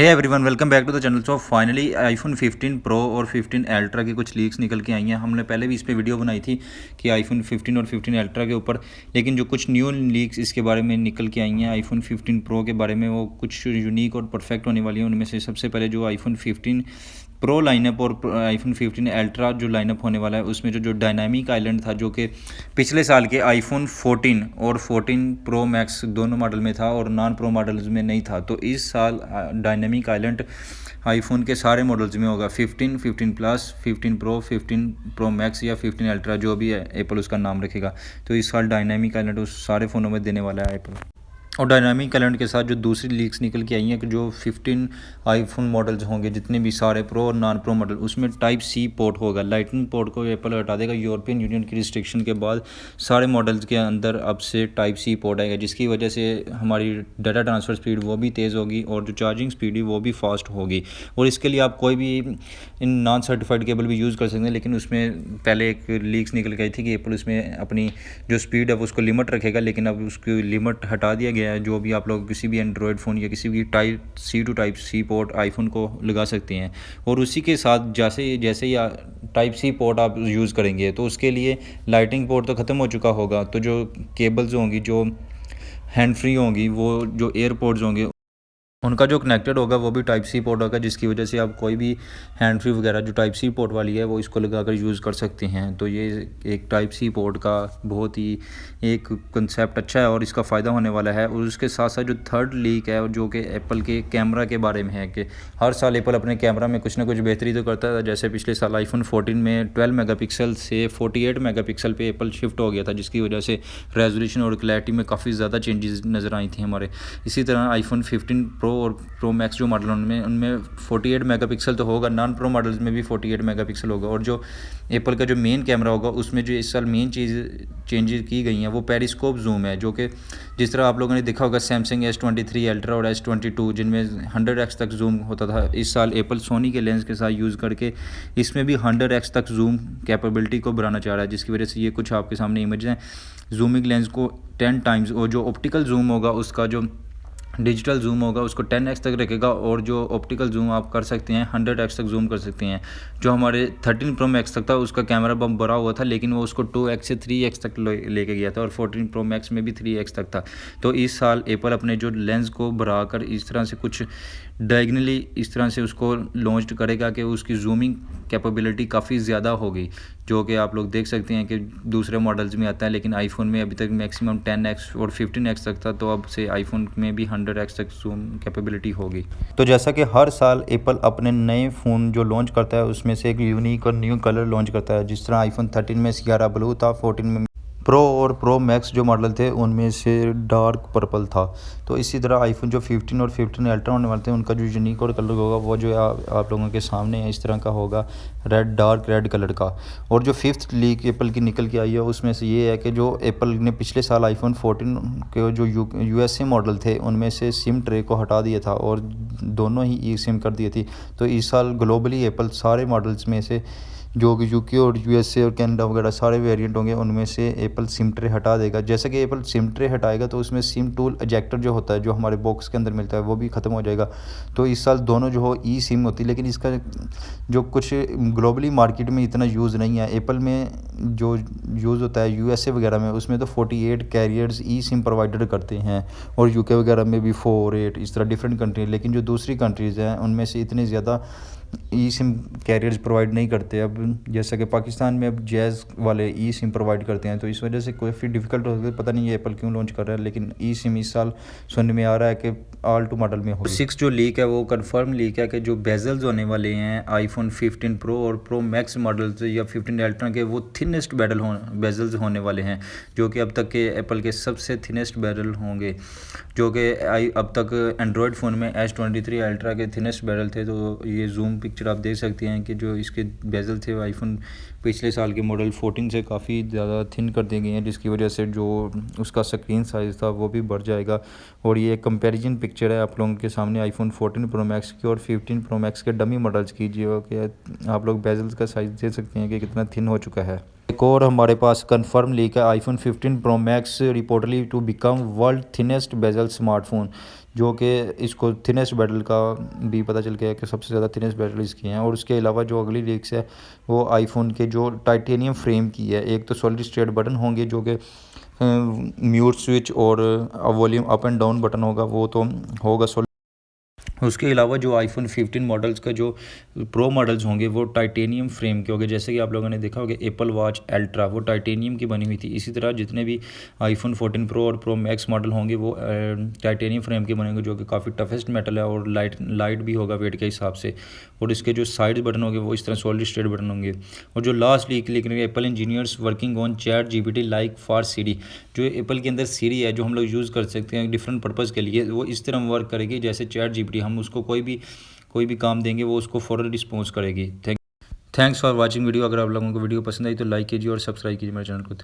Hey everyone, welcome back to the channel. So finally iPhone 15 pro और 15 ultra की कुछ leaks निकल के आई हैं। हमने पहले भी इस पे वीडियो बनाई थी कि आईफोन 15 और 15 अल्ट्रा के ऊपर, लेकिन जो कुछ न्यू लीक्स इसके बारे में निकल के आई हैं आईफोन 15 प्रो के बारे में, वो कुछ यूनिक और परफेक्ट होने वाली हैं। उनमें से सबसे पहले जो आईफोन 15 प्रो लाइनअप और आईफोन 15 अल्ट्रा जो लाइनअप होने वाला है, उसमें जो डायनामिक आइलैंड था, जो कि पिछले साल के आईफोन 14 और 14 प्रो मैक्स दोनों मॉडल में था और नॉन प्रो मॉडल्स में नहीं था, तो इस साल डायनामिक आइलैंड आईफोन के सारे मॉडल्स में होगा। 15, 15 प्लस, 15 प्रो, 15 प्रो मैक्स या 15 अल्ट्रा, जो भी है एप्पल उसका नाम रखेगा। तो इस साल डायनामिक आइलैंड उस सारे फ़ोनों में देने वाला है एप्पल। और डायनामिक कैलेंडर के साथ जो दूसरी लीक्स निकल के आई हैं कि जो 15 आईफोन मॉडल्स होंगे, जितने भी सारे प्रो और नॉन प्रो मॉडल, उसमें टाइप सी पोर्ट होगा। लाइटनिंग पोर्ट को एप्पल हटा देगा। यूरोपियन यूनियन की रिस्ट्रिक्शन के बाद सारे मॉडल्स के अंदर अब से टाइप सी पोर्ट आएगा, जिसकी वजह से हमारी डाटा ट्रांसफ़र स्पीड वो भी तेज़ होगी और जो चार्जिंग स्पीड है वो भी फास्ट होगी। और इसके लिए आप कोई भी इन नॉन सर्टिफाइड केबल भी यूज़ कर सकते हैं, लेकिन उसमें पहले एक लीक्स निकल गई थी कि एप्पल उसमें अपनी जो स्पीड है वो उसको लिमिट रखेगा, लेकिन अब उसकी लिमिट हटा दिया गया है। जो भी आप लोग किसी भी एंड्रॉयड फ़ोन या किसी भी type C to type C port iPhone को लगा सकते हैं। और उसी के साथ जैसे जैसे ही टाइप सी पोर्ट आप यूज़ करेंगे तो उसके लिए लाइटिंग पोर्ट तो ख़त्म हो चुका होगा, तो जो केबल्स होंगी, जो हैंड फ्री होंगी, वो जो एयरपोर्ट्स होंगे, उनका जो कनेक्टेड होगा वो भी टाइप सी पोर्ट होगा, जिसकी वजह से आप कोई भी हैंड फ्री वगैरह जो टाइप सी पोर्ट वाली है वो इसको लगाकर यूज़ कर सकते हैं। तो ये एक टाइप सी पोर्ट का बहुत ही एक कंसेप्ट अच्छा है और इसका फ़ायदा होने वाला है। और उसके साथ साथ जो थर्ड लीक है, और जो कि एप्पल के कैमरा के बारे में है, कि हर साल एप्पल अपने कैमरा में कुछ ना कुछ बेहतरी तो करता था। जैसे पिछले साल आईफोन 14 में 12 मेगापिक्सल से 48 मेगापिक्सल पे एप्पल शिफ्ट हो गया था, जिसकी वजह से रेजोल्यूशन और क्लैरिटी में काफ़ी ज़्यादा चेंजेस नज़र आई थी हमारे। इसी तरह आईफोन 15 प्रो और प्रो मैक्स जो मॉडल उनमें 48 मेगापिक्सल तो होगा, नॉन प्रो मॉडल्स में भी 48 मेगापिक्सल होगा। और जो एप्पल का जो मेन कैमरा होगा, उसमें जो इस साल मेन चेंजेस की गई हैं वो पेरिस्कोप जूम है, जो कि जिस तरह आप लोगों ने देखा होगा सैमसंग S23 अल्ट्रा और S22 जिनमें 100x तक जूम होता था, इस साल एप्पल सोनी के लेंस के साथ यूज़ करके इसमें भी 100x तक जूम कैपेबिलिटी को बढ़ाना चाह रहा है, जिसकी वजह से ये कुछ आपके सामने इमेज हैं। जूमिंग लेंस को 10 टाइम्स, और जो ऑप्टिकल जूम होगा उसका जो डिजिटल जूम होगा उसको 10x तक रखेगा, और जो ऑप्टिकल जूम आप कर सकते हैं 100x तक जूम कर सकते हैं। जो हमारे 13 प्रो मैक्स तक था उसका कैमरा बम बड़ा हुआ था, लेकिन वो उसको 2x से 3x तक लेके गया था, और 14 प्रो मैक्स में भी 3x तक था। तो इस साल एप्पल अपने जो लेंस को बढ़ाकर इस तरह से कुछ डायगनली इस तरह से उसको लॉन्च करेगा कि उसकी जूमिंग कैपेबिलिटी काफ़ी ज़्यादा होगी, जो कि आप लोग देख सकते हैं कि दूसरे मॉडल्स में आता है, लेकिन आईफोन में अभी तक मैक्सिमम 10x और 15x तक था, तो अब से आईफोन में भी 100x तक जूम कैपेबिलिटी होगी। तो जैसा कि हर साल एप्पल अपने नए फ़ोन जो लॉन्च करता है उसमें से एक यूनिक और न्यू कलर लॉन्च करता है, जिस तरह आईफोन 13 में सियारा ब्लू था, 14 में प्रो और प्रो मैक्स जो मॉडल थे उनमें से डार्क पर्पल था। तो इसी तरह आईफोन जो 15 और 15 अल्ट्रा होने वाले थे उनका जो यूनिक और कलर होगा वो जो आप लोगों के सामने है इस तरह का होगा, रेड, डार्क रेड कलर का। और जो फिफ्थ लीक एप्पल की निकल के आई है उसमें से ये है कि जो एप्पल ने पिछले साल आईफोन 14 के जो USA मॉडल थे उनमें से सिम ट्रे को हटा दिया था और दोनों ही ई सिम कर दी थी। तो इस साल ग्लोबली एप्पल सारे मॉडल्स में से जो कि UK और USA और कनाडा वगैरह सारे वेरिएंट होंगे उनमें से एप्पल सिम ट्रे हटा देगा। जैसे कि एप्पल सिम ट्रे हटाएगा तो उसमें सिम टूल एजेक्टर जो होता है, जो हमारे बॉक्स के अंदर मिलता है, वो भी ख़त्म हो जाएगा। तो इस साल दोनों जो हो ई सिम होती है, लेकिन इसका जो कुछ ग्लोबली मार्केट में इतना यूज़ नहीं है। एप्पल में जो यूज़ होता है USA वगैरह में, उसमें तो 48 कैरियर्स ई सिम प्रोवाइडर करते हैं, और UK वगैरह में भी 4, 8 इस तरह डिफरेंट कंट्री। लेकिन जो दूसरी कंट्रीज़ हैं उनमें से इतने ज़्यादा ई सिम कैरियर्स प्रोवाइड नहीं करते। अब जैसा कि पाकिस्तान में अब जैज़ वाले ई सिम प्रोवाइड करते हैं, तो इस वजह से काफ़ी डिफ़िकल्ट हो गया। पता नहीं ये एप्पल क्यों लॉन्च कर रहा है, लेकिन ई सिम इस साल सुनने में आ रहा है कि ऑल टू मॉडल में होगी। 6 जो लीक है वो कंफर्म लीक है कि जो बेजल्स होने वाले हैं आईफोन 15 प्रो और प्रो मैक्स मॉडल्स या 15 अल्ट्रा के, वो थिनेस्ट बेजल्स होने वाले हैं, जो कि अब तक के एप्पल के सबसे थिनेस्ट बेजल होंगे, जो कि अब तक एंड्रॉयड फ़ोन में S23 अल्ट्रा के थिनेस्ट बेजल थे। तो ये जूम पिक्चर आप देख सकते हैं कि जो इसके बेजल थे आईफोन पिछले साल के मॉडल 14 से काफ़ी ज़्यादा थिन कर दिए गए हैं, जिसकी वजह से जो उसका स्क्रीन साइज़ था वो भी बढ़ जाएगा। और ये कंपैरिजन पिक्चर है आप लोगों के सामने आईफोन 14 प्रो मैक्स की और 15 प्रो मैक्स के डमी मॉडल्स की, जो कि आप लोग बेजल्स का साइज़ देख सकते हैं कि कितना थिन हो चुका है। एक और हमारे पास कंफर्म लीक है, iPhone 15 pro max reportedly to become world thinnest bezel smartphone, जो कि इसको थिनेस्ट बेजल का भी पता चल गया कि सबसे ज़्यादा थिनेस्ट बेजल इसकी हैं। और उसके अलावा जो अगली लीक्स है वो आईफोन के जो टाइटेनियम फ्रेम की है। एक तो सॉलिड स्टेट बटन होंगे जो कि म्यूट स्विच और volume up and down button होगा, वो तो होगा सॉलिड। उसके अलावा जो आईफोन 15 मॉडल्स का जो प्रो मॉडल्स होंगे वो टाइटेनियम फ्रेम के होंगे, जैसे कि आप लोगों ने देखा होगा एप्पल वॉच अल्ट्रा वो टाइटेनियम की बनी हुई थी। इसी तरह जितने भी आईफोन 14 प्रो और प्रो मैक्स मॉडल होंगे वो टाइटेनियम फ्रेम के बनेंगे, जो कि काफ़ी टफेस्ट मेटल है और लाइट भी होगा वेट के हिसाब से। और इसके जो साइड बटन होंगे वो इस तरह सॉलिड स्टेट बटन होंगे। और जो लास्ट लीक लेकिन Apple engineers working on chat GPT like for Siri, जो एप्पल के अंदर सीरी है जो हम लोग यूज़ कर सकते हैं डिफरेंट पर्पज़ के लिए, वो इस तरह वर्क करेगी जैसे चैट जीपीटी। हम उसको कोई भी काम देंगे वो उसको फ़ौरन रिस्पॉन्स करेगी। Thanks for watching video. अगर आप लोगों को वीडियो पसंद आई तो लाइक कीजिए और सब्सक्राइब कीजिए मेरे चैनल को।